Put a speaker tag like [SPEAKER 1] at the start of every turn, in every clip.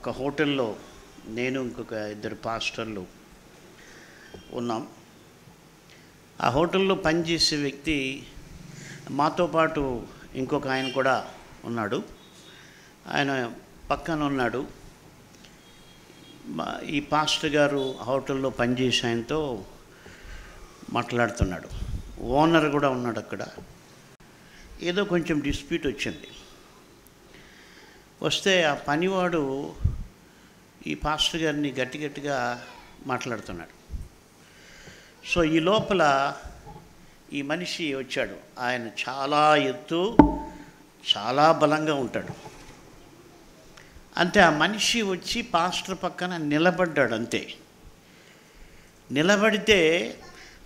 [SPEAKER 1] ఒక హోటల్లో నేను ఇంకొక ఇద్దరు పాస్టర్లు ఉన్నాం. ఆ హోటల్లో పనిచేసే వ్యక్తి మాతో పాటు ఇంకొక ఆయన కూడా ఉన్నాడు. ఆయన పక్కన ఉన్నాడు. ఈ పాస్టర్ గారు హోటల్లో పనిచేసే ఆయనతో మాట్లాడుతున్నాడు. ఓనర్ కూడా ఉన్నాడు అక్కడ. ఏదో కొంచెం డిస్ప్యూట్ వచ్చింది. వస్తే ఆ పనివాడు ఈ పాస్టర్ గారిని గట్టిగా మాట్లాడుతున్నాడు. సో ఈ లోపల ఈ మనిషి వచ్చాడు. ఆయన చాలా ఎత్తు, చాలా బలంగా ఉంటాడు. అంతే ఆ మనిషి వచ్చి పాస్టర్ పక్కన నిలబడ్డాడు. అంతే నిలబడితే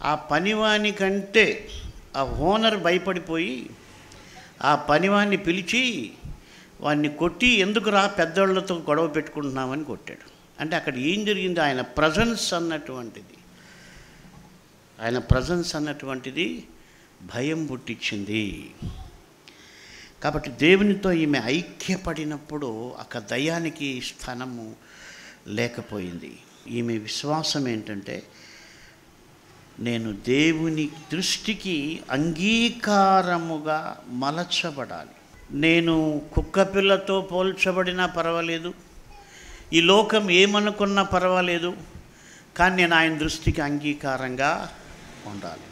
[SPEAKER 1] ఆ పనివాని కంటే ఆ ఓనర్ భయపడిపోయి ఆ పనివాన్ని పిలిచి వాడిని కొట్టి, ఎందుకు రా పెద్దోళ్ళతో గొడవ పెట్టుకుంటున్నామని కొట్టాడు. అంటే అక్కడ ఏం జరిగింది? ఆయన ప్రజెన్స్ అన్నటువంటిది భయం పుట్టించింది. కాబట్టి దేవునితో ఈమె ఐక్యపడినప్పుడు అక్కడ దయ్యానికి స్థానము లేకపోయింది. ఈమె విశ్వాసం ఏంటంటే, నేను దేవుని దృష్టికి అంగీకారముగా మలచబడాలి. నేను కుక్కపిల్లతో పోల్చబడినా పర్వాలేదు, ఈ లోకం ఏమనుకున్నా పర్వాలేదు, కానీ నేను ఆయన దృష్టికి అంగీకారంగా ఉండాలి.